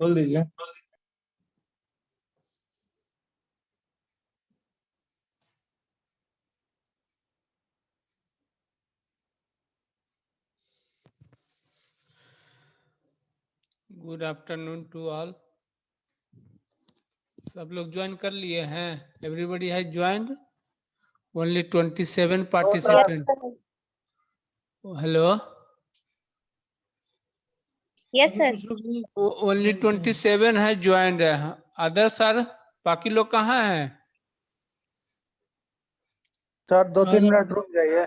बोल दीजिए। Good afternoon to all. सब लोग ज्वाइन कर लिए हैं? Everybody has joined? Only 27 participant. Hello, yes sir. Only 27 है ज्वाइंड है। अदर सर बाकी लोग कहाँ हैं? सर 2-3 मिनट रुक जाइए।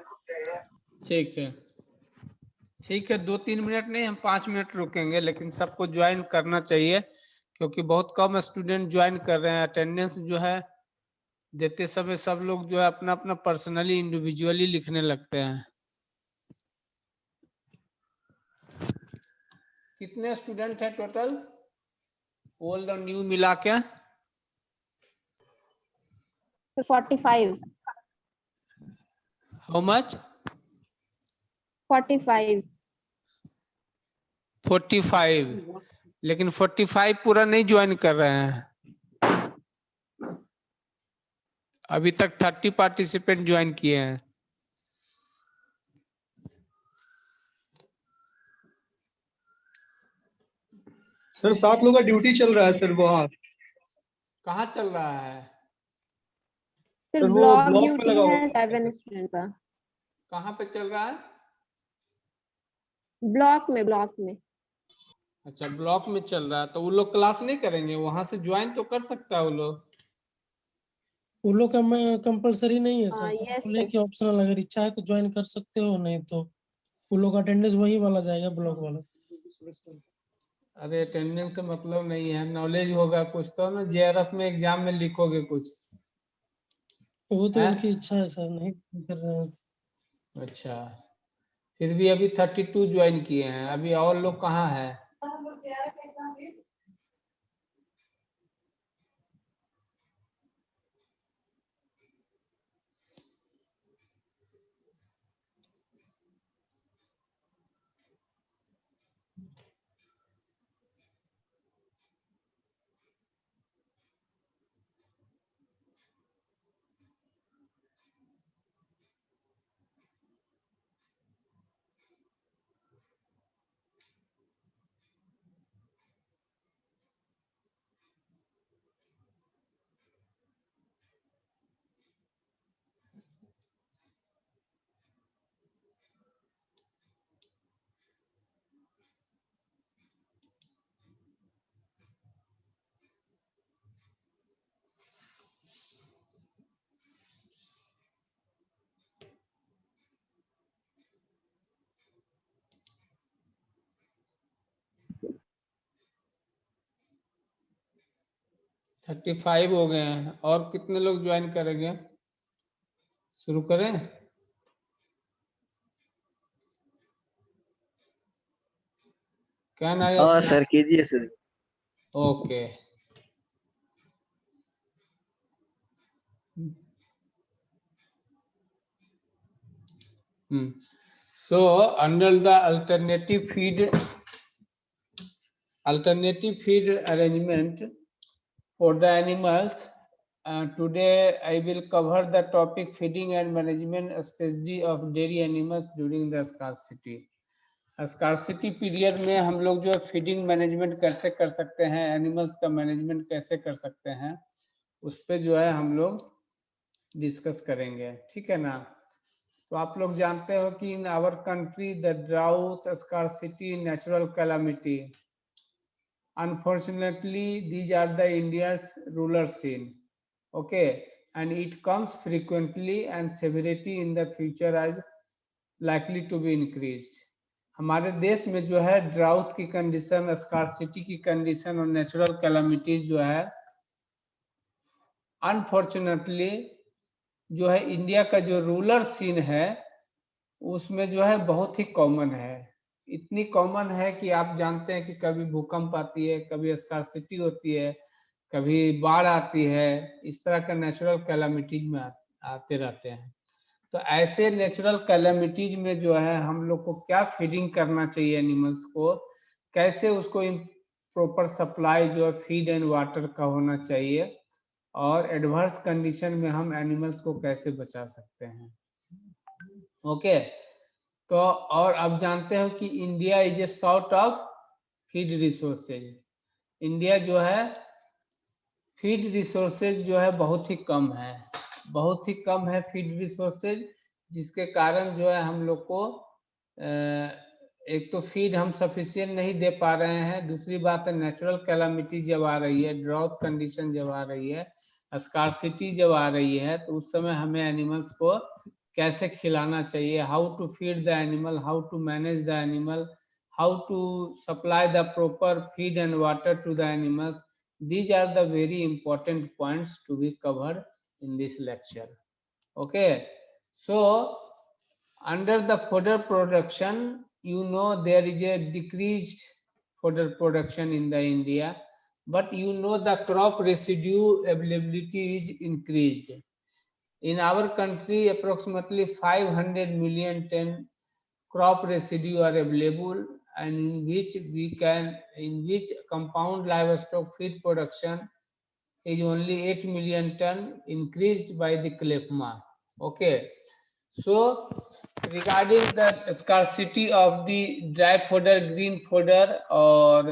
ठीक है, ठीक है, 2-3 मिनट नहीं, हम 5 मिनट रुकेंगे, लेकिन सबको ज्वाइन करना चाहिए क्योंकि बहुत कम स्टूडेंट ज्वाइन कर रहे हैं। अटेंडेंस जो है देते समय सब लोग जो है अपना अपना पर्सनली इंडिविजुअली लिखने लगते हैं। कितने स्टूडेंट हैं टोटल, ओल्ड और न्यू मिला के? 45। How much? 45। 45। लेकिन 45 पूरा नहीं ज्वाइन कर रहे हैं। अभी तक 30 पार्टिसिपेंट ज्वाइन किए हैं। सर 7 लोग का ड्यूटी चल रहा है सर। वहाँ कहाँ चल रहा है? फिर सर वो ब्लॉक ब्लॉक पे ड्यूटी लगा हुआ है है। 7 स्टूडेंट का। कहाँ पे चल रहा है? ब्लॉक में। अच्छा, ब्लॉक में चल रहा है, तो वो लोग क्लास नहीं करेंगे? वहां से ज्वाइन तो कर सकता है वो लोग। वो लोग का मैं कंपलसरी नहीं है सर, हाँ, यस बोले सर। कि ऑप्शनल, अगर इच्छा है तो ज्वाइन कर सकते हो, नहीं तो वो लोग अटेंडेंस वही वाला जाएगा, ब्लॉक वाला। अरे अटेंडेंस से मतलब नहीं है, नॉलेज होगा कुछ तो ना, जेआरएफ में एग्जाम में लिखोगे कुछ। वो तो है? उनकी इच्छा है सर, नहीं कर रहे हैं। अच्छा, फिर भी अभी 32 ज्वाइन किए हैं, अभी और लोग कहाँ है? थर्टी 35 हो गए हैं, और कितने लोग ज्वाइन करेंगे? शुरू करें? क्या ना? हाँ सर कीजिए sir. Okay. So under the alternative feed arrangement for the animals, today I will cover the topic feeding and management strategy of dairy animals during the scarcity. Scarcity period में हम लोग जो है फीडिंग मैनेजमेंट कैसे कर सकते हैं, animals का मैनेजमेंट कैसे कर सकते हैं, उस पे जो है हम लोग डिस्कस करेंगे। ठीक है ना? तो आप लोग जानते हो कि in our country the drought, scarcity, natural calamity, unfortunately these are the India's rural scene. Okay, and it comes frequently and severity in the future as likely to be increased. हमारे देश में जो है ड्राउट की condition, scarcity की condition और natural calamities जो है अनफॉर्चुनेटली जो है इंडिया का जो रूरल सीन है उसमें जो है बहुत ही कॉमन है। इतनी कॉमन है कि आप जानते हैं कि कभी भूकंप आती है, कभी स्कार्सिटी होती है, कभी बाढ़ आती है, इस तरह का नेचुरल कैलामिटीज में आते रहते हैं। तो ऐसे नेचुरल कैलामिटीज में जो है हम लोग को क्या फीडिंग करना चाहिए एनिमल्स को, कैसे उसको प्रॉपर सप्लाई जो है फीड एंड वाटर का होना चाहिए, और एडवर्स कंडीशन में हम एनिमल्स को कैसे बचा सकते हैं। ओके, तो और अब जानते हो कि India is a sort of feed resources. India जो है फीड रिसोर्सेज जो है बहुत ही कम है, बहुत ही कम है फीड रिसोर्सेज, जिसके कारण जो है हम लोग को एक तो फीड हम सफिशिएंट नहीं दे पा रहे हैं, दूसरी बात है नेचुरल कैलामिटी जब आ रही है, ड्राउट कंडीशन जब आ रही है, स्कार्सिटी जब आ रही है, तो उस समय हमें एनिमल्स को कैसे खिलाना चाहिए, how to feed the animal, how to manage the animal, how to supply the proper feed and water to the animals. These are the very important points to be covered in this lecture. Okay, so under the fodder production, you know there is a decreased fodder production in the India, but you know the crop residue availability is increased. In our country, approximately 500 million ton crop residue are available, and in which compound livestock feed production is only 8 million ton, increased by the CLEPMA. Okay, so regarding the scarcity of the dry fodder, green fodder, or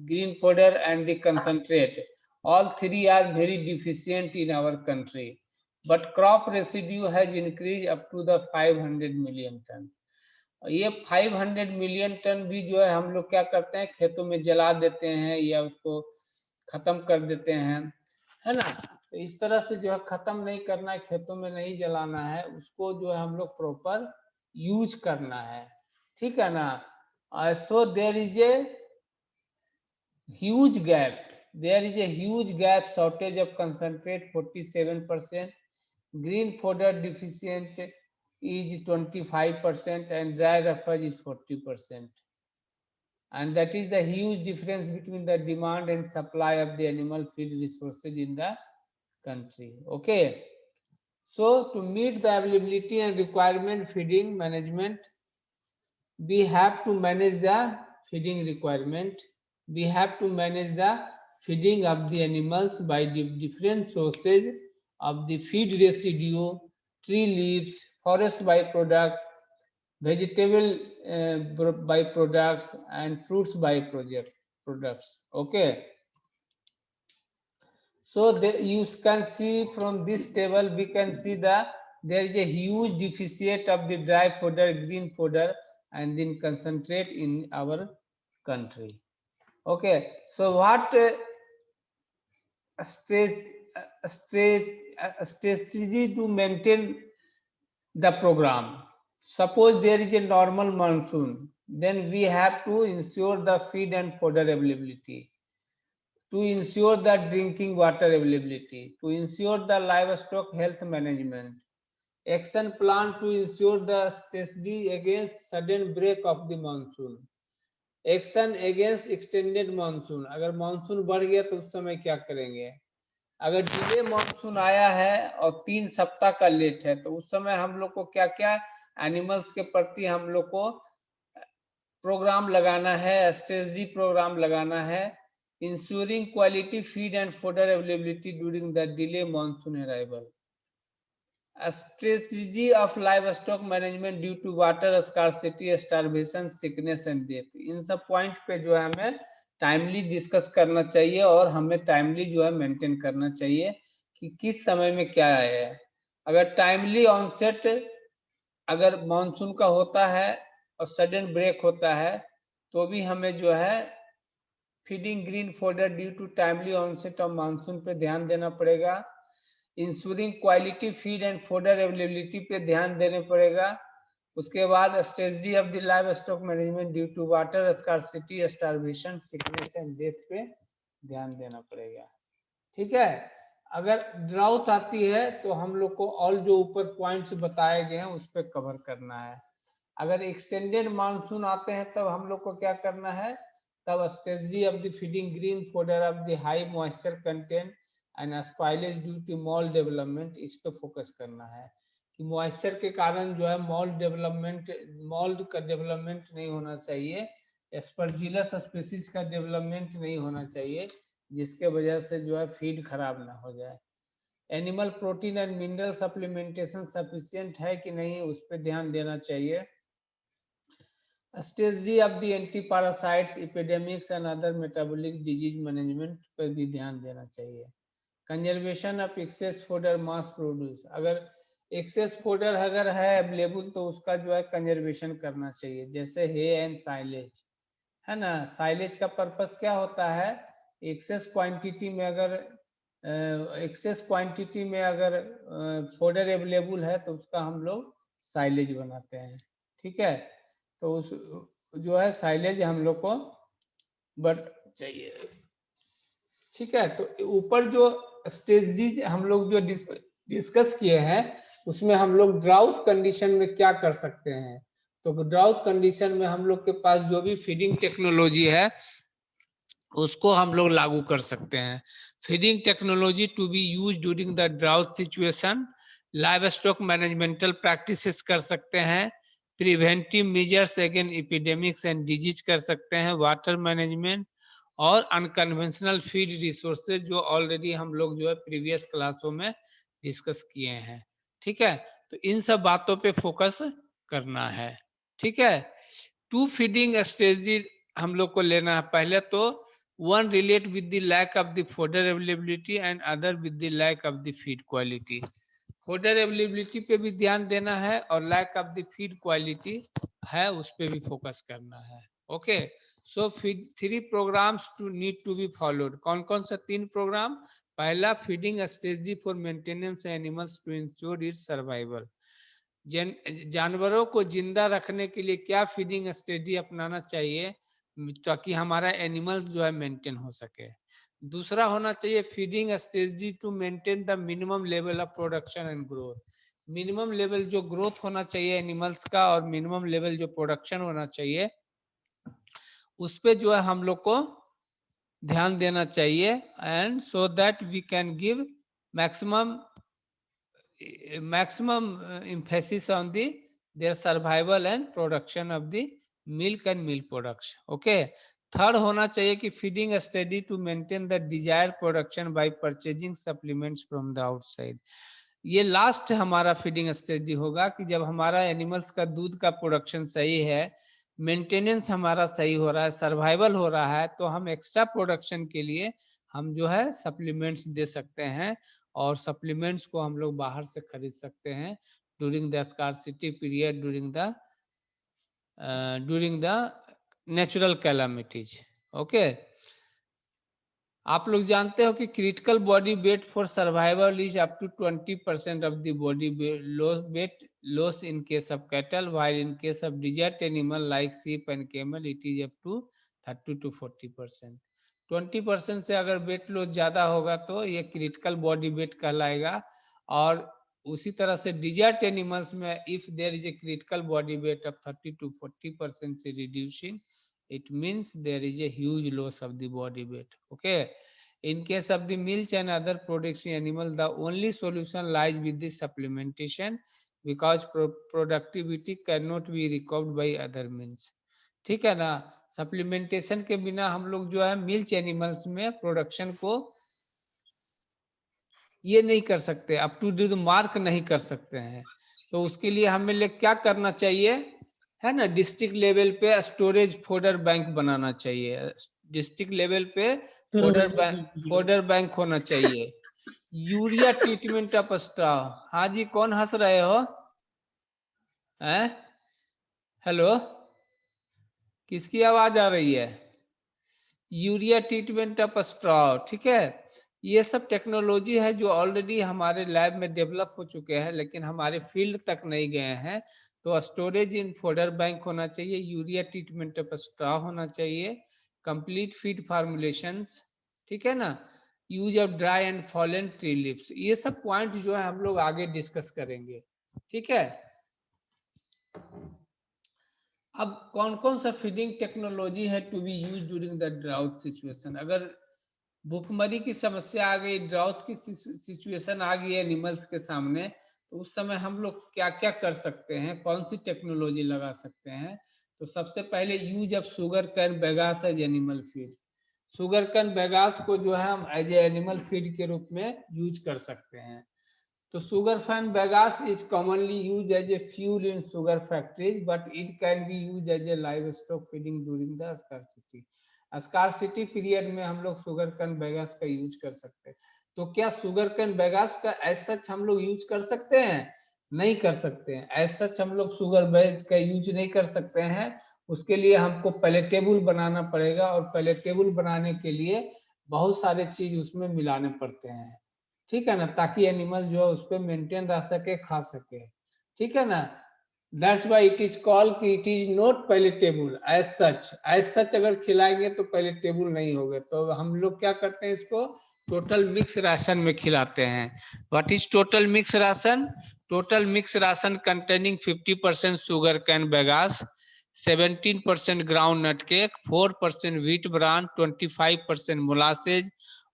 green fodder and the concentrate, all three are very deficient in our country, but crop residue has increased up to the 500 million ton. ये 500 million ton भी जो है हम लोग क्या करते हैं, खेतों में जला देते हैं या उसको खत्म कर देते हैं, है ना। तो इस तरह से जो है खत्म नहीं करना है, खेतों में नहीं जलाना है, उसको जो है हम लोग प्रॉपर यूज करना है, ठीक है ना। So there is a huge gap, there is a huge gap, shortage of concentrate 47%, green fodder deficient is 25%, and dry roughage is 40%, and that is the huge difference between the demand and supply of the animal feed resources in the country. Okay, so to meet the availability and requirement feeding management, we have to manage the feeding requirement, we have to manage the feeding of the animals by the different sources of the feed residue, tree leaves, forest byproduct, vegetable byproducts, and fruits byproducts. Okay, so you can see from this table, we can see that there is a huge deficit of the dry fodder, green fodder, and then concentrate in our country. Okay, so what strategy to maintain the program? Suppose there is a normal monsoon, then we have to ensure the feed and fodder availability, to ensure the drinking water availability, to ensure the livestock health management, action plan to ensure the strategy against sudden break of the monsoon, action against extended monsoon, अगर monsoon बढ़ गया तो उस समय क्या करेंगे, अगर delay monsoon आया है और 3 सप्ताह का लेट है, तो उस समय हम लोग को क्या क्या एनिमल्स के प्रति हम लोग को प्रोग्राम लगाना है, स्ट्रेटजी प्रोग्राम लगाना है, ensuring quality feed and fodder availability during the delay monsoon arrival, strategy of livestock management due to water scarcity, starvation, sickness and death. इन सब पॉइंट पे जो है हमें टाइमली डिस्कस करना चाहिए और हमें टाइमली जो है मेंटेन करना चाहिए कि किस समय में क्या है। अगर टाइमली ऑनसेट अगर मानसून का होता है और सडन ब्रेक होता है, तो भी हमें जो है feeding green fodder due to timely onset of monsoon पे ध्यान देना पड़ेगा, ensuring quality feed and fodder availability पे ध्यान देने पड़ेगा, उसके बाद strategy of the livestock management due to water scarcity, starvation, sickness and death पे ध्यान देना पड़ेगा, ठीक है। अगर ड्राउट आती है तो हम लोग को ऑल जो ऊपर पॉइंट्स बताए गए हैं उस पर कवर करना है, अगर एक्सटेंडेड मानसून आते हैं तब हम लोग को क्या करना है, तब strategy of the feeding green fodder of the high moisture content and spoilage due to mould development, इस पे फोकस करना है कि मॉइस्चर के कारण जो है मॉल्ड का डेवलपमेंट नहीं होना चाहिए, एस्परजिलस स्पीसीज का डेवलपमेंट नहीं होना चाहिए, जिसके वजह से जो है फीड खराब ना हो जाए। Animal protein and mineral supplementation sufficient है कि नहीं, उस पर ध्यान देना चाहिए। Strategy of the anti parasites, epidemics and other metabolic disease management पर भी ध्यान देना चाहिए। Conservation of excess fodder mass produce, अगर एक्सेस फोडर अगर है अवेलेबल तो उसका जो है कंजर्वेशन करना चाहिए, जैसे हे एंड साइलेज है ना। साइलेज का पर्पस क्या होता है, एक्सेस क्वांटिटी में अगर फोडर अवेलेबल है तो उसका हम लोग साइलेज बनाते हैं, ठीक है। तो उस जो है साइलेज हम लोग को बट चाहिए, ठीक है। तो ऊपर जो स्ट्रेटजी हम लोग जो डिस्कस किए हैं उसमें हम लोग ड्राउट कंडीशन में क्या कर सकते हैं, तो ड्राउट कंडीशन में हम लोग के पास जो भी फीडिंग टेक्नोलॉजी है उसको हम लोग लागू कर सकते हैं। Feeding technology to be use during the drought situation, livestock managemental practices कर सकते हैं, preventive measures against epidemics and disease कर सकते हैं, वाटर मैनेजमेंट और अनकन्वेंशनल फीड रिसोर्सेज जो ऑलरेडी हम लोग जो है प्रीवियस क्लासों में डिस्कस किए हैं, ठीक है। तो इन सब बातों पे फोकस करना है, ठीक है। टू फीडिंग स्ट्रेटजी हम लोग को लेना है। पहले तो one relate with the lack of the fodder availability and other with the lack of the feed quality. fodder availability पे भी ध्यान देना है और lack of the feed quality है उस पे भी फोकस करना है। Okay, so feed 3 programmes to need to be followed. कौन कौन सा 3 प्रोग्राम? पहला, feeding strategy for maintenance animals to ensure its survival. जानवरों को जिंदा रखने के लिए क्या फीडिंग स्ट्रेटजी अपनाना चाहिए ताकि हमारा एनिमल्स जो है मेंटेन हो सके। दूसरा होना चाहिए feeding strategy to maintain the minimum level of production and growth. Minimum level जो ग्रोथ होना चाहिए एनिमल्स का और मिनिमम लेवल जो प्रोडक्शन होना चाहिए उस पे जो है हम लोग को ध्यान देना चाहिए, and so that we can give maximum emphasis on their survival and production of the milk and milk products. Okay, third होना चाहिए कि feeding study to maintain the desire production by purchasing supplements from the outside. ये last हमारा feeding strategy होगा कि जब हमारा animals का दूध का प्रोडक्शन सही है, मेंटेनेंस हमारा सही हो रहा है, सर्वाइवल हो रहा है, तो हम एक्स्ट्रा प्रोडक्शन के लिए हम जो है सप्लीमेंट्स दे सकते हैं, और सप्लीमेंट्स को हम लोग बाहर से खरीद सकते हैं during the scarcity period, during the natural calamities. Okay, आप लोग जानते हो कि critical body weight for survival is up to 20% of the body weight loss in case of cattle, while in case of desert animal like sheep and camel it is up to 30 to 40%। 20% से अगर weight loss ज्यादा होगा तो ये critical body wait कहलाएगा, और उसी तरह से डिजर्ट एनिमल्स में if there is a critical body weight of 30 to 40% से reducing, it means there is a huge loss of the body weight. Okay, in case of the milk and other producing animal, the only solution lies with the supplementation because productivity cannot be recovered by other means. ठीक है ना, supplementation के बिना हम लोग जो है milk animals में प्रोडक्शन को ये नहीं कर सकते, अप टू द मार्क नहीं कर सकते हैं। तो उसके लिए हमें क्या करना चाहिए है ना, डिस्ट्रिक्ट लेवल पे स्टोरेज फोडर बैंक बनाना चाहिए, डिस्ट्रिक्ट लेवल पे फोडर बैंक होना चाहिए। यूरिया ट्रीटमेंट ऑफ स्ट्रा, हाँ जी कौन हंस रहे हो? हेलो, किसकी आवाज आ रही है? यूरिया ट्रीटमेंट ऑफ स्ट्रा, ठीक है। ये सब टेक्नोलॉजी है जो ऑलरेडी हमारे लैब में डेवलप हो चुके हैं लेकिन हमारे फील्ड तक नहीं गए हैं। तो स्टोरेज इन फोडर बैंक होना चाहिए, यूरिया ट्रीटमेंट ऑफ स्ट्रा होना चाहिए, कंप्लीट फीड फार्मुलेशंस, ठीक है ना, use of dry and fallen tree lips, ये सब पॉइंट जो है हम लोग आगे डिस्कस करेंगे, ठीक है। अब कौन कौन सा फीडिंग टेक्नोलॉजी है to be use during the drought situation? अगर भूखमरी की समस्या आ गई, ड्राउट की सिचुएशन आ गई एनिमल्स के सामने, तो उस समय हम लोग क्या क्या कर सकते हैं, कौन सी टेक्नोलॉजी लगा सकते हैं? तो सबसे पहले use of sugar cane bagasse as animal feed. Sugar cane bagasse को जो है हम एज ए एनिमल फीड के रूप में यूज कर सकते हैं। तो sugar cane bagasse is commonly used as a fuel in sugar factories, but it can be used as a livestock feeding during the scarcity. Scarcity period में हम लोग शुगर कैन बेगास का यूज कर सकते हैं। तो क्या शुगर कैन बेगास का एज सच हम लोग यूज कर सकते हैं? नहीं कर सकते हैं। एज सच हम लोग शुगर बेग का यूज नहीं कर सकते हैं। उसके लिए हमको पहले टेबल बनाना पड़ेगा, और पहले टेबल बनाने के लिए बहुत सारे चीज उसमें मिलाने पड़ते हैं, ठीक है ना, ताकि एनिमल जो है उस पर मेंटेन रह सके, खा सके, ठीक है ना। That's why it is called कि it is not palatable as such. As such अगर खिलाएंगे तो पैलेटेबल नहीं होगा। तो हम लोग क्या करते हैं, इसको टोटल मिक्स राशन में खिलाते हैं। What is total mix ration? Total mix ration containing 50% sugar cane bagasse, 17% groundnut cake, 4% wheat bran, 25% molasses,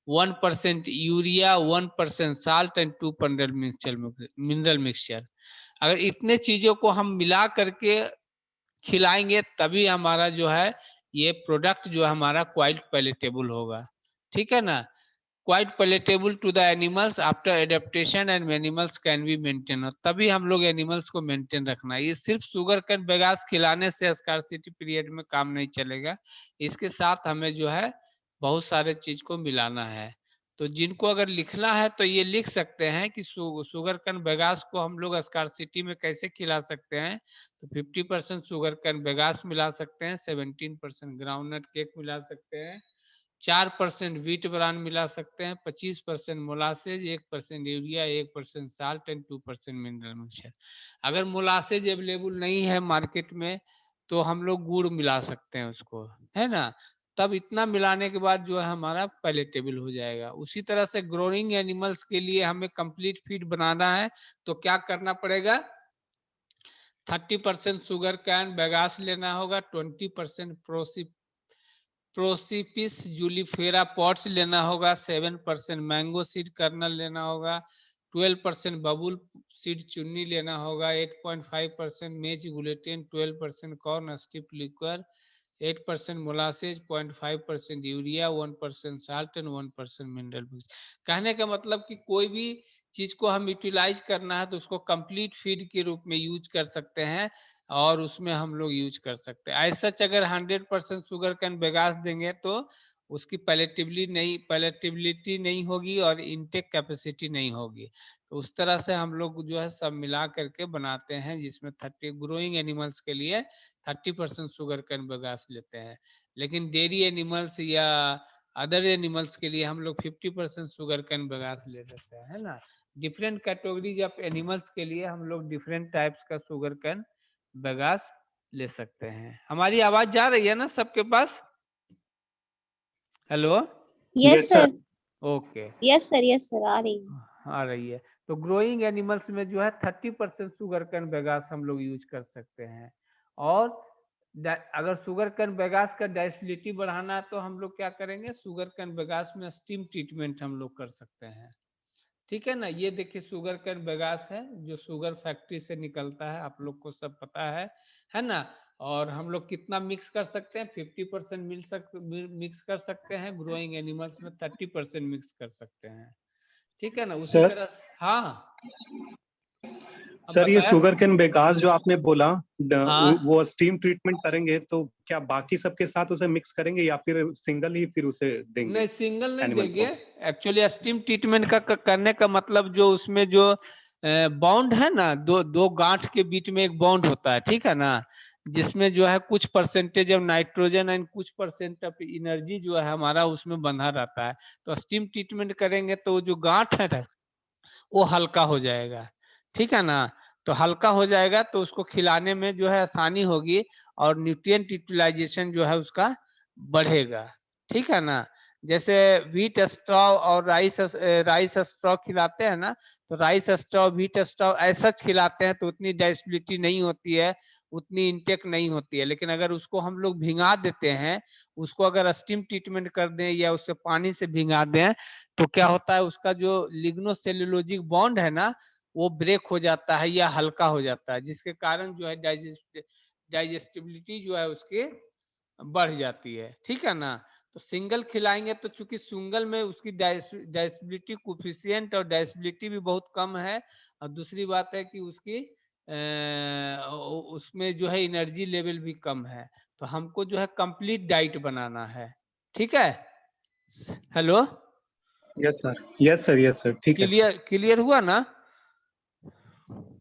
1% urea, 1% salt and 2% mineral mixture. अगर इतने चीजों को हम मिला करके खिलाएंगे तभी हमारा जो है ये प्रोडक्ट जो है हमारा क्वाइट पैलेटेबल होगा, ठीक है ना। Quite palatable to the animals after adaptation and animals can be maintain. तभी हम लोग एनिमल्स को मेंटेन रखना है। ये सिर्फ शुगर कैन बेगास खिलाने से स्कार्सिटी पीरियड में काम नहीं चलेगा। इसके साथ हमें जो है बहुत सारे चीज को मिलाना है। तो जिनको अगर लिखना है तो ये लिख सकते हैं कि शुगर कैन बेगास को हम लोग स्कार्सिटी में कैसे खिला सकते हैं। तो 50% शुगर कैन बेगास मिला सकते हैं, 17% ग्राउंडनट केक मिला सकते हैं, 4% व्हीट ब्रान मिला सकते हैं, 25% molasses, 1% urea, 1% salt and 2% mineral mixture. अगर मोलासेज अवेलेबल नहीं है मार्केट में तो हम लोग गुड़ मिला सकते हैं उसको, है ना। तब इतना मिलाने के बाद जो है हमारा पैलेटेबल हो जाएगा। उसी तरह से ग्रोइंग एनिमल्स के लिए हमें कंप्लीट फीड बनाना है तो क्या करना पड़ेगा? 30% शुगर कैन बेगास लेना होगा, 20% प्रोसिपिस जूलिफेरा पॉट्स लेना होगा, 7% मैंगो सीड कर्नल लेना होगा, 12% बबुल सीड चुन्नी लेना होगा, 8.5% maize gluten, 12% corn steep liquor, 8% molasses, 0.5% urea, 1% salt and 1% mineral mix. कहने का मतलब कि कोई भी चीज को हम यूटिलाइज करना है तो उसको कंप्लीट फीड के रूप में यूज कर सकते हैं, और उसमें हम लोग यूज कर सकते हैं। ऐसा अगर 100% शुगर कैन बेगास देंगे तो उसकी पैलेटेबिलिटी नहीं होगी और इनटेक कैपेसिटी नहीं होगी। तो उस तरह से हम लोग जो है सब मिला करके बनाते हैं, जिसमें 30 ग्रोइंग एनिमल्स के लिए 30% शुगर कैन बेगास लेते हैं, लेकिन डेयरी एनिमल्स या अदर एनिमल्स के लिए हम लोग 50% शुगर कैन बेगास ले लेते हैं, है ना। डिफरेंट कैटेगरीज ऑफ एनिमल्स के लिए हम लोग डिफरेंट टाइप्स का शुगर कैन बेगास ले सकते हैं। हमारी आवाज जा रही है ना सबके पास? Hello, yes sir, okay, yes sir आ रही है। आ रही है। तो ग्रोइंग एनिमल्स में जो है 30% शुगर कैन बेगास हम लोग यूज कर सकते हैं। और अगर शुगर कैन बेगास का डाइजेस्टिबिलिटी बढ़ाना है तो हम लोग क्या करेंगे, शुगर कैन बेगास में स्टीम ट्रीटमेंट हम लोग कर सकते हैं, ठीक है ना। ये देखिए शुगर कैन बेगास है जो शुगर फैक्ट्री से निकलता है, आप लोग को सब पता है ना। और हम लोग कितना मिक्स कर सकते हैं? 50% मिक्स कर सकते हैं। ग्रोइंग एनिमल्स में 30% मिक्स कर सकते हैं, ठीक है ना। उसी सर तरह हाँ, अब सर ये बताया। शुगर केन बेगास जो आपने बोला, हाँ, वो स्टीम ट्रीटमेंट करेंगे तो क्या बाकी सबके साथ उसे मिक्स करेंगे या फिर सिंगल ही फिर उसे देंगे नहीं सिंगल नहीं एनिमल देंगे। को? एक्चुअली स्टीम ट्रीटमेंट का करने का मतलब जो उसमें जो बॉन्ड है ना, दो दो गांठ के बीच में एक बॉन्ड होता है, ठीक है ना, जिसमें जो है कुछ परसेंटेज ऑफ नाइट्रोजन एंड कुछ परसेंट ऑफ एनर्जी जो है हमारा उसमें बंधा रहता है। तो स्टीम ट्रीटमेंट करेंगे तो जो गांठ है ना, वो हल्का हो जाएगा, ठीक है ना। तो हल्का हो जाएगा तो उसको खिलाने में जो है आसानी होगी और न्यूट्रिएंट यूटिलाइजेशन जो है उसका बढ़ेगा, ठीक है ना। जैसे व्हीट स्ट्रॉ और राइस स्ट्रॉ खिलाते हैं ना, तो राइस स्ट्रॉ व्हीट स्ट्रॉ ऐसा खिलाते हैं तो उतनी डाइजेस्टिबिलिटी नहीं होती है, उतनी इंटेक नहीं होती है। लेकिन अगर उसको हम लोग भिंगा देते हैं, उसको अगर स्टीम ट्रीटमेंट कर दें या उससे पानी से भिंगा दें, तो क्या होता है, उसका जो लिग्नोसेल्यूलोजिक बॉन्ड है ना, वो ब्रेक हो जाता है या हल्का हो जाता है, जिसके कारण जो है डाइजेस्टिबिलिटी जो है उसकी बढ़ जाती है। ठीक है ना। तो सिंगल खिलाएंगे तो चूंकि सिंगल में उसकी डाइजेस्टिबिलिटी कोफिशिएंट और डाइजेस्टिबिलिटी भी बहुत कम है, और दूसरी बात है कि उसकी उसमें जो है एनर्जी लेवल भी कम है। तो हमको जो है कंप्लीट डाइट बनाना है। ठीक है। Hello, yes sir, yes sir, yes sir, ठीक है सर। क्लियर क्लियर हुआ ना।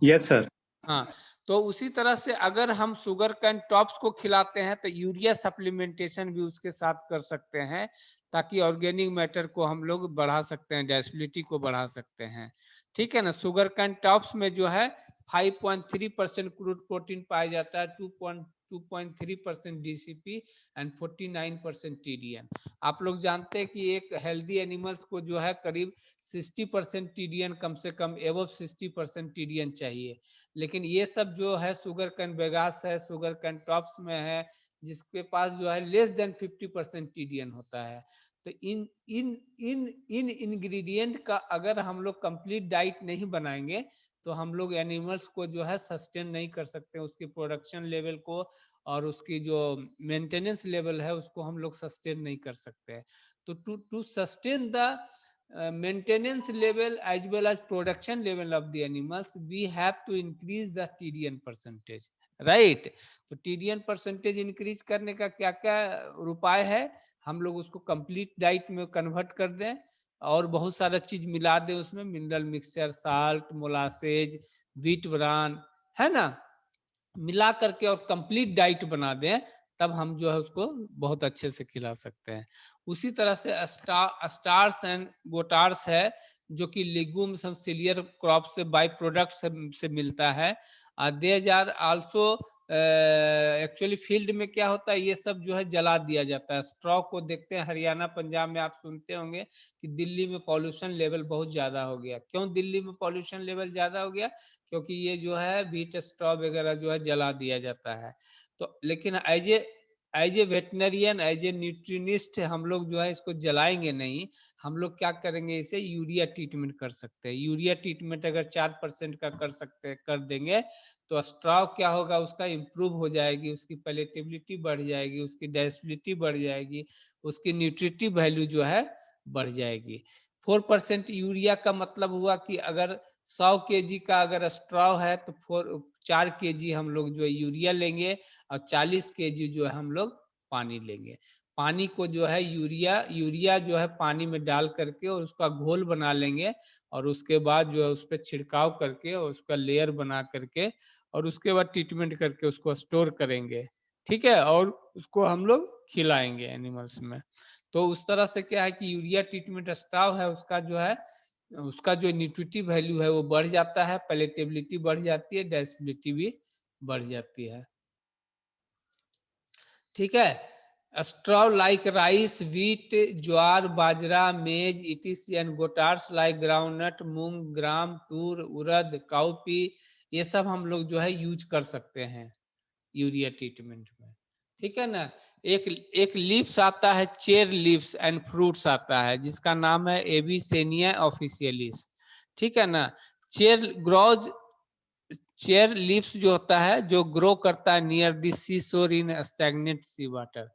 Yes sir. हाँ, तो उसी तरह से अगर हम शुगर कैन टॉप्स को खिलाते हैं तो यूरिया सप्लीमेंटेशन भी उसके साथ कर सकते हैं, ताकि ऑर्गेनिक मैटर को हम लोग बढ़ा सकते हैं, डाइजेस्टिबिलिटी को बढ़ा सकते हैं। ठीक है ना। शुगर कैन टॉप्स में जो है 5.3% क्रूड प्रोटीन पाया जाता है, 2.3% DCP एंड 49% TDN। आप लोग जानते हैं कि एक हेल्दी एनिमल्स को जो है करीब 60% TDN, कम से कम एबव 60% TDN चाहिए। लेकिन ये सब जो है शुगर कैन बेगास है, शुगर कैन टॉप्स में है, जिसके पास जो है लेस देन 50% TDN होता है। तो इन इन इन इन इंग्रेडिएंट का अगर हम लोग कंप्लीट डाइट नहीं बनाएंगे, तो हम लोग एनिमल्स को जो है सस्टेन नहीं कर सकते, उसकी प्रोडक्शन लेवल को और उसकी जो मेंटेनेंस लेवल है उसको हम लोग सस्टेन नहीं कर सकते। तो to sustain the maintenance level as well as production level of the animals, we have to increase the TDN percentage, right? तो TDN percentage increase करने का क्या क्या उपाय है, हम लोग उसको complete diet में कन्वर्ट कर दें और बहुत सारा चीज मिला दें उसमें, mineral mixture, salt, molasses, wheat bran, है ना, मिला करके और कंप्लीट डाइट बना दें, तब हम जो है उसको बहुत अच्छे से खिला सकते हैं। उसी तरह से स्टार्स एंड गोटार्स है, जो कि लेगुम्स और सीरियल क्रॉप से बाई प्रोडक्ट से मिलता है। They are also actually field में क्या होता है, ये सब जो है जला दिया जाता है। स्ट्रॉ को देखते हैं हरियाणा पंजाब में, आप सुनते होंगे कि दिल्ली में पॉल्यूशन लेवल बहुत ज्यादा हो गया। क्यों दिल्ली में पॉल्यूशन लेवल ज्यादा हो गया? क्योंकि ये जो है व्हीट स्ट्रॉ वगैरह जो है जला दिया जाता है। तो लेकिन as a veterinarian, as a nutritionist, हम लोग जो है इसको जलाएंगे नहीं, हम लोग क्या करेंगे, इसे यूरिया ट्रीटमेंट कर सकते हैं। यूरिया ट्रीटमेंट अगर 4% का कर देंगे, तो स्ट्रॉ क्या होगा, उसका इम्प्रूव हो जाएगी, उसकी पैलेटेबिलिटी बढ़ जाएगी, उसकी डाइजेस्टिबिलिटी बढ़ जाएगी, उसकी न्यूट्रिटिव वैल्यू जो है बढ़ जाएगी। 4% यूरिया का मतलब हुआ कि अगर 100 kg का अगर स्ट्रॉ है तो 4 kg हम लोग जो है यूरिया लेंगे, और 40 kg जो है हम लोग पानी लेंगे। पानी को जो है यूरिया जो है पानी में डाल करके और उसका घोल बना लेंगे, और उसके बाद जो है उस पर छिड़काव करके और उसका लेयर बना करके और उसके बाद ट्रीटमेंट करके उसको स्टोर करेंगे। ठीक है। और उसको हम लोग खिलाएंगे एनिमल्स में। तो उस तरह से क्या है कि यूरिया ट्रीटमेंट स्टाव है, उसका जो है उसका जो न्यूट्रिटिव वैल्यू है वो बढ़ जाता है, पैलेटेबिलिटी बढ़ जाती है, डाइजेस्टिबिलिटी भी बढ़ जाती है। ठीक है। Straw like rice, wheat, jowar, bajra, maize, इटिस एंड गोटार्स like groundnut, moong, gram, toor, urad, cowpea, ये सब हम लोग जो है यूज कर सकते हैं यूरिया ट्रीटमेंट में। ठीक है ना। एक लीव्स आता है, चेयर लीव्स एंड फ्रूट्स आता है, जिसका नाम है एविसेनिया ऑफिशियलिस। ठीक है ना। चेयर ग्रोज चेयर लीव्स जो होता है, जो ग्रो करता है नियर द सी शोर इन स्टैग्नेंट सी वाटर।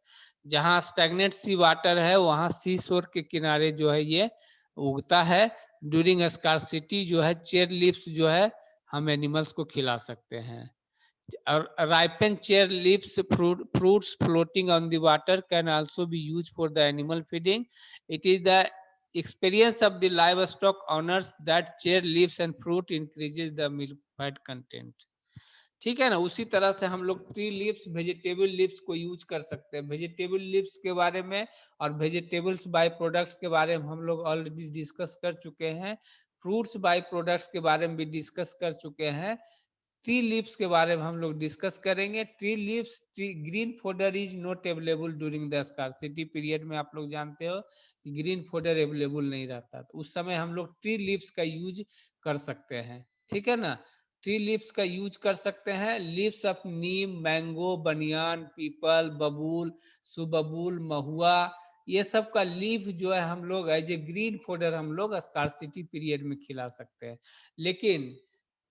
जहाँ स्टैग्नेंट सी वाटर है वहां सी शोर के किनारे जो है ये उगता है। ड्यूरिंग स्कार्सिटी जो है चेयर लीव्स जो है हम एनिमल्स को खिला सकते हैं। Ripened chair leaves fruits floating on the water can also be used for the animal feeding. It is the experience of the livestock owners that chair leaves and fruit increases the milk fat content. ठीक है ना। उसी तरह से हम लोग tree leaves, vegetable leaves को use कर सकते हैं। वेजिटेबल लीव्स के बारे में और वेजिटेबल्स बाय प्रोडक्ट्स के बारे में हम लोग ऑलरेडी डिस्कस कर चुके हैं। फ्रूट्स बाय प्रोडक्ट्स के बारे में भी डिस्कस कर चुके हैं। ट्री लीव्स के बारे में हम लोग डिस्कस करेंगे। Tree leaves, green fodder is not available during the scarcity period में। आप लोग जानते हो कि ग्रीन फोडर अवेलेबल नहीं रहता, तो उस समय हम लोग ट्री लीव्स का यूज कर सकते हैं, ठीक है ना। ट्री लीव्स का यूज कर सकते हैं। लीव्स ऑफ नीम, मैंगो, बनियान, पीपल, बबूल, सुबबूल, महुआ, ये सब का लीफ जो है हम लोग एज ए ग्रीन फोडर हम लोग स्कार्सिटी पीरियड में खिला सकते हैं। लेकिन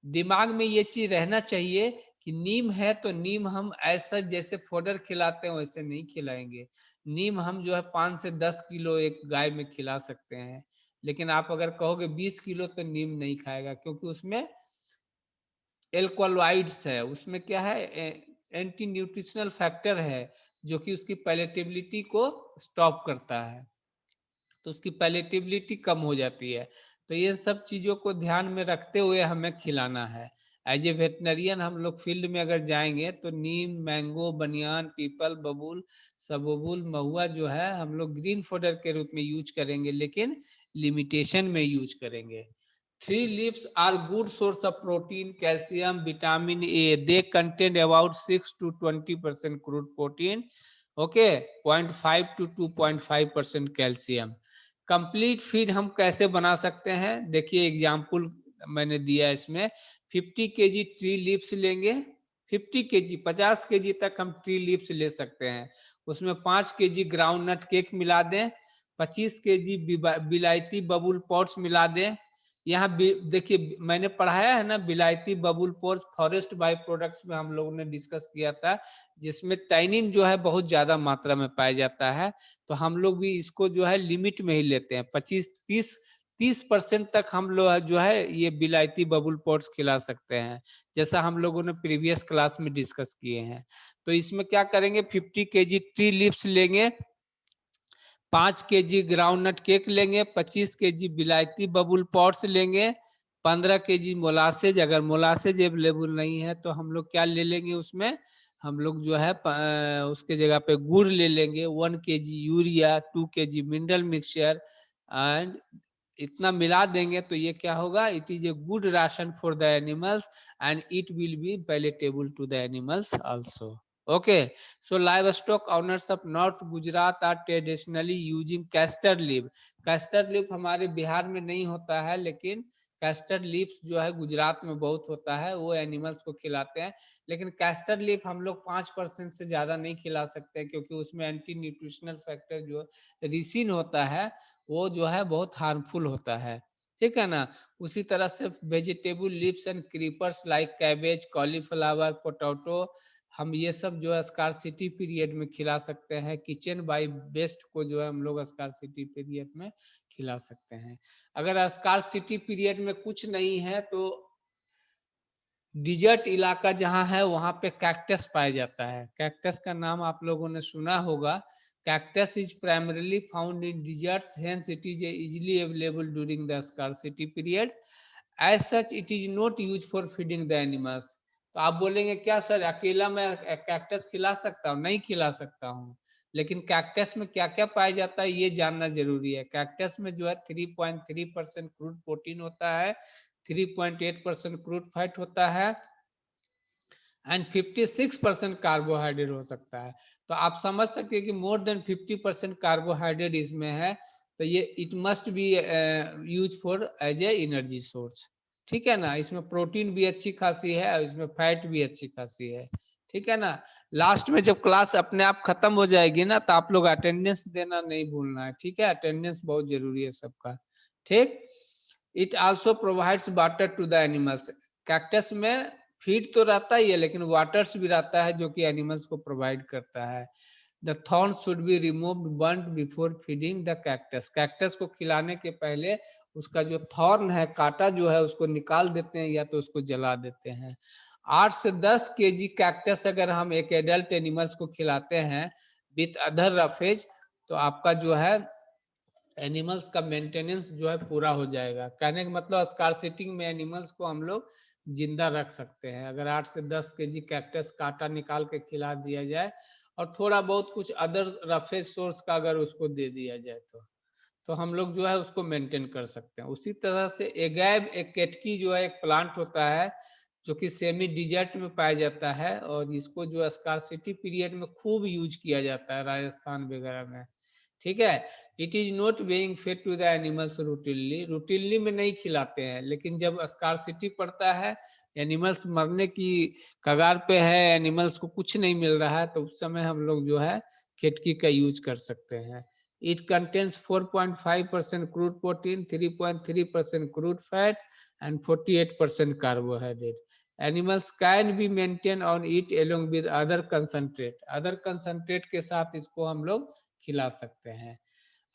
दिमाग में ये चीज रहना चाहिए कि नीम है तो नीम हम ऐसा जैसे फोडर खिलाते हैं वैसे नहीं खिलाएंगे। नीम हम जो है 5 से 10 किलो एक गाय में खिला सकते हैं, लेकिन आप अगर कहोगे 20 किलो तो नीम नहीं खाएगा, क्योंकि उसमें एल्कोलॉइड्स है, उसमें क्या है, एंटी न्यूट्रिशनल फैक्टर है जो कि उसकी पैलेटेबिलिटी को स्टॉप करता है, तो उसकी पैलेटेबिलिटी कम हो जाती है। तो ये सब चीजों को ध्यान में रखते हुए हमें खिलाना है। एज ए वेटनरियन हम लोग फील्ड में अगर जाएंगे तो नीम, मैंगो, बनियान, पीपल, बबूल, सबबूल, महुआ जो है हम लोग ग्रीन फोडर के रूप में यूज करेंगे, लेकिन लिमिटेशन में यूज करेंगे। Tree leaves are good source of protein, calcium, vitamin A. They contain about 6 to 20% crude protein, okay, 0.5 to 2.5% calcium. Complete feed हम कैसे बना सकते हैं, देखिए एग्जाम्पल मैंने दिया है इसमें। 50 केजी ट्री लीव्स लेंगे, 50 केजी 50 केजी तक हम ट्री लीव्स ले सकते हैं। उसमें 5 केजी ग्राउंड नट केक मिला दें, 25 केजी बिलायती बबूल पॉट्स मिला दें। यहाँ देखिए मैंने पढ़ाया है ना, बिलायती बबूल पॉट्स फॉरेस्ट बाय प्रोडक्ट्स में हम लोगों ने डिस्कस किया था, जिसमें टैनिन जो है बहुत ज्यादा मात्रा में पाया जाता है। तो हम लोग भी इसको जो है लिमिट में ही लेते हैं, 25-30% तक हम लोग जो है ये बिलायती बबूल पॉट्स खिला सकते हैं, जैसा हम लोगों ने प्रीवियस क्लास में डिस्कस किए हैं। तो इसमें क्या करेंगे, 50 केजी ट्री लीव्स लेंगे, 5 केजी ग्राउंड नट केक लेंगे, 25 केजी बिलायती बबूल पॉट्स लेंगे, 15 केजी मोलासेज। अगर मोलासेज अवेलेबल नहीं है तो हम लोग क्या ले लेंगे, उसमें हम लोग जो है उसके जगह पे गुड़ ले लेंगे, 1 KG urea, 2 KG mineral mixture and इतना मिला देंगे तो ये क्या होगा, it is a good ration for the animals and it will be palatable to the animals also. Okay, so livestock owners of North Gujarat are traditionally using castor leaf. Castor leaf हमारे बिहार में नहीं होता है, लेकिन castor leaf जो है गुजरात में बहुत होता है, वो एनिमल्स को खिलाते हैं। लेकिन कैस्टर लीफ हम लोग 5% से ज्यादा नहीं खिला सकते, क्योंकि उसमें एंटी न्यूट्रिशनल फैक्टर जो रिसिन होता है वो जो है बहुत हार्मफुल होता है, ठीक है ना। उसी तरह से vegetable leaves and creepers like cabbage, cauliflower, potato, हम ये सब जो है स्कार्सिटी पीरियड में खिला सकते हैं। किचन बाय बेस्ट को जो है हम लोग स्कार्सिटी पीरियड में खिला सकते हैं। अगर स्कार्सिटी पीरियड में कुछ नहीं है तो डिजर्ट इलाका जहां है वहां पे कैक्टस पाया जाता है। कैक्टस का नाम आप लोगों ने सुना होगा। Cactus is primarily found in deserts, hence it is easily available during the scarcity period. As such it is not use for feeding the animals. तो आप बोलेंगे क्या सर अकेला मैं कैक्टस खिला सकता हूँ? नहीं खिला सकता हूँ, लेकिन कैक्टस में क्या क्या पाया जाता है ये जानना जरूरी है। कैक्टस में जो है 3.3% क्रूड प्रोटीन होता है, 3.8% क्रूड फैट होता है एंड 56% कार्बोहाइड्रेट हो सकता है। तो आप समझ सकते हैं कि मोर देन 50% कार्बोहाइड्रेट इसमें है, तो ये it must be use for as a energy source, ठीक है ना। इसमें प्रोटीन भी अच्छी खासी है और इसमें फैट भी अच्छी खासी है, ठीक है ना। लास्ट में जब क्लास अपने आप खत्म हो जाएगी ना तो आप लोग अटेंडेंस देना नहीं भूलना है, ठीक है। अटेंडेंस बहुत जरूरी है सबका, ठीक। It also provides water to the animals. Cactus में फीड तो रहता ही है, लेकिन वाटर्स भी रहता है जो कि एनिमल्स को प्रोवाइड करता है। The thorn should be removed burned before feeding the cactus. Cactus को खिलाने के पहले उसका जो थॉर्न है, कांटा जो है, उसको निकाल देते हैं या तो उसको जला देते हैं। 8 से 10 केजी कैक्टस अगर हम एक एडल्ट एनिमल्स को खिलाते हैं विथ अदर रफेज, तो आपका जो है एनिमल्स का मेंटेनेंस जो है पूरा हो जाएगा। कहने का मतलब स्कार्सिटी में एनिमल्स को हम लोग जिंदा रख सकते हैं अगर 8 से 10 केजी कैक्टस कांटा निकाल के खिला दिया जाए और थोड़ा बहुत कुछ अदर रफेज सोर्स का अगर उसको दे दिया जाए तो हम लोग जो है उसको मेंटेन कर सकते हैं। उसी तरह से एगैब एक केटकी जो है एक प्लांट होता है, जो कि सेमी डिजर्ट में पाया जाता है, और इसको जो स्कार्सिटी पीरियड में खूब यूज किया जाता है राजस्थान वगैरह में। ठीक है, it is not being fed to the animals routinely, routinely में नहीं खिलाते हैं, लेकिन जब स्कार्सिटी पड़ता है, एनिमल्स मरने की कगार पे है, एनिमल्स को कुछ नहीं मिल रहा है, तो उस समय हम लोग जो है केटकी का यूज कर सकते हैं। It contains 4.5% crude protein, 3.3% crude fat and 48% carbohydrate. Animals can be maintain on it along with other concentrate, other concentrate के साथ इसको हम लोग खिला सकते हैं।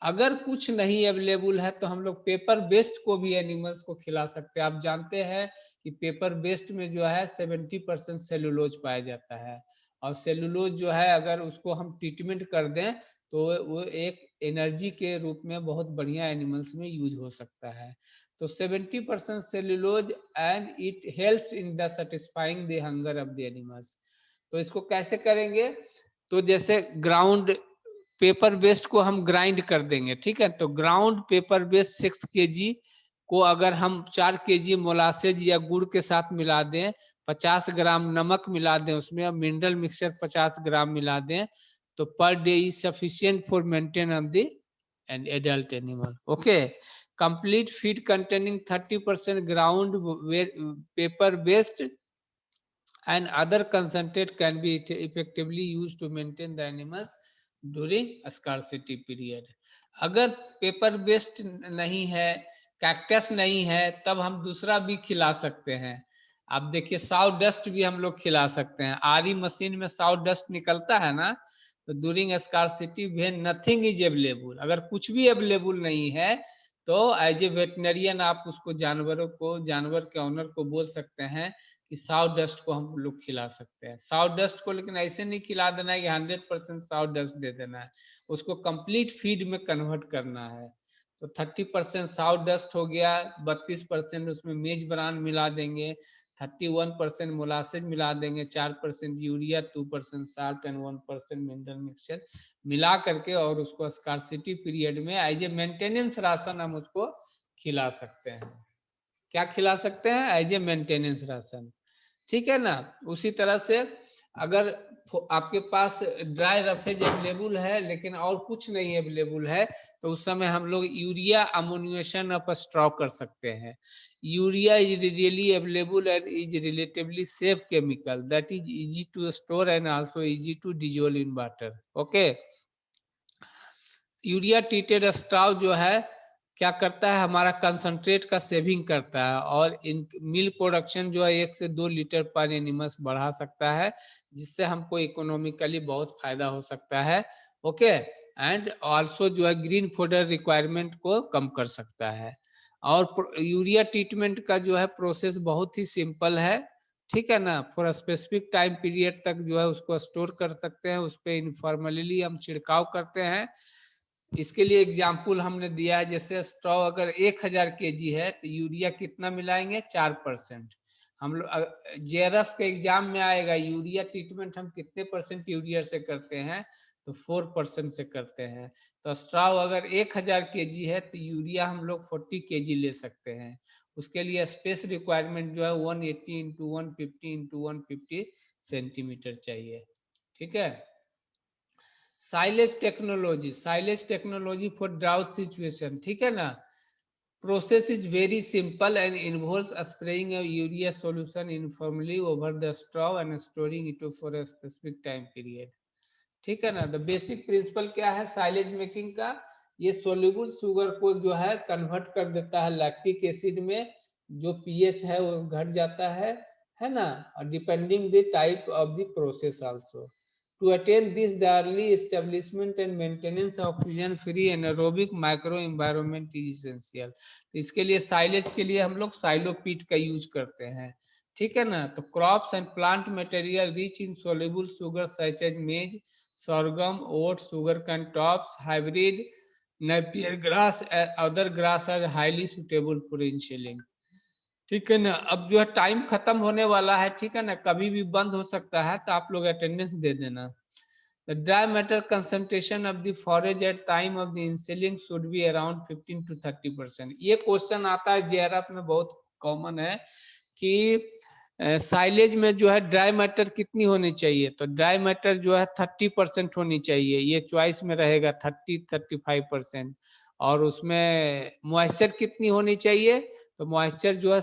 अगर कुछ नहीं अवेलेबल है तो हम लोग पेपर बेस्ड को भी एनिमल्स को खिला सकते हैं। आप जानते हैं कि पेपर बेस्ड में जो है 70% सेलुलोज पाया जाता है, और सेलुलोज जो है अगर उसको हम ट्रीटमेंट कर दें तो वो एक एनर्जी के रूप में बहुत बढ़िया एनिमल्स में यूज हो सकता है। तो 70% cellulose and it helps in the satisfying the hunger of the animals. तो इसको कैसे करेंगे, तो जैसे ग्राउंड पेपर बेस्ड को हम ग्राइंड कर देंगे, ठीक है। तो ग्राउंड पेपर बेस्ड 6 kg को अगर हम 4 kg मोलासेज या गुड़ के साथ मिला दें, 50 ग्राम नमक मिला दें उसमें, और मिनरल मिक्सचर 50 ग्राम मिला दें, तो per day is sufficient for maintain of the an adult animal. Okay, complete feed containing 30% ground paper based and other concentrate can be effectively used to maintain the animals during scarcity period. अगर paper based नहीं है, cactus नहीं है, तब हम दूसरा भी खिला सकते हैं। आप देखिए साउ डस्ट भी हम लोग खिला सकते हैं। आरी मशीन में साउ डस्ट निकलता है ना, तो during scarcity when nothing is available, अगर कुछ भी अवेलेबल नहीं है तो एज ए वेटनरियन आप उसको जानवरों को, जानवर के ऑनर को बोल सकते हैं कि साउ डस्ट को हम लोग खिला सकते हैं। साउ डस्ट को लेकिन ऐसे नहीं खिला देना है कि 100% साउ डस्ट दे देना है, उसको कंप्लीट फीड में कन्वर्ट करना है। तो 30% साउ डस्ट हो गया, 32% उसमें मेज ब्रान मिला देंगे, 31% मोलासेज मिला देंगे, 4% urea, 2% salt and 1% mineral mixture मिला करके, और उसको स्कार्सिटी पीरियड में एज ए मेंटेनेंस राशन हम उसको खिला सकते हैं। क्या खिला सकते हैं? एज ए मेंटेनेंस राशन, ठीक है ना। उसी तरह से अगर आपके पास ड्राई रफेज अवेलेबल है लेकिन और कुछ नहीं अवेलेबल है, तो उस समय हम लोग यूरिया अमोनिएशन ऑफ स्ट्रॉ कर सकते हैं। Urea is really available and is relatively safe chemical that is easy to store and also easy to dissolve in water. Okay, urea treated straw जो है क्या करता है, हमारा कंसंट्रेट का सेविंग करता है, और इन मिल्क प्रोडक्शन जो है 1 से 2 लीटर पर एनिमल्स बढ़ा सकता है, जिससे हमको इकोनॉमिकली बहुत फायदा हो सकता है। ओके, एंड आल्सो जो है ग्रीन फूडर रिक्वायरमेंट को कम कर सकता है। और यूरिया ट्रीटमेंट का जो है प्रोसेस बहुत ही सिंपल है, ठीक है ना। फॉर स्पेसिफिक टाइम पीरियड तक जो है उसको स्टोर कर सकते हैं, उस पर इनफॉर्मली हम छिड़काव करते हैं। इसके लिए एग्जाम्पल हमने दिया है, जैसे स्ट्रॉ अगर 1000 kg है तो यूरिया कितना मिलाएंगे? 4%। हम लोग जेआरएफ के एग्जाम में आएगा यूरिया ट्रीटमेंट हम कितने परसेंट यूरिया से करते हैं, तो 4% से करते हैं। तो स्ट्रॉ अगर 1000 kg है तो यूरिया हम लोग 40 kg ले सकते हैं। उसके लिए स्पेस रिक्वायरमेंट जो है 180 × 150 × 150 सेंटीमीटर चाहिए, ठीक है। Silage technology for drought situation, ठीक है ना। Process is very simple and involves spraying a urea solution informally over the straw and storing it for a specific time period, ठीक है ना। द बेसिक प्रिंसिपल क्या है साइलेज मेकिंग का? ये सोल्यूबल शुगर को जो है कन्वर्ट कर देता है लैक्टिक एसिड में, जो पीएच है वो घट जाता है ना, और depending the type of the process also. To attain this, the early establishment and maintenance of oxygen-free anaerobic microenvironment is essential. तो इसके लिए साइलेज के लिए हम लोग साइलोपीट का यूज करते हैं, ठीक है ना। तो crops and plant material rich in soluble sugar such as maize, sorghum, oats, sugarcane tops, hybrid, Napier grass, other grass are highly suitable for insuling, ठीक है ना। अब जो है टाइम खत्म होने वाला है, ठीक है ना, कभी भी बंद हो सकता है, तो आप लोग अटेंडेंस दे देना। The dry matter concentration of the forage at time of the insealing should be around 15 to 30%। ये क्वेश्चन आता है जेआरएफ में, बहुत कॉमन है कि साइलेज में जो है ड्राई मैटर कितनी होनी चाहिए, तो ड्राई मैटर जो है 30% होनी चाहिए, ये चॉइस में रहेगा 30-35%। और उसमें मॉइस्चर कितनी होनी चाहिए, तो मॉइस्चर जो है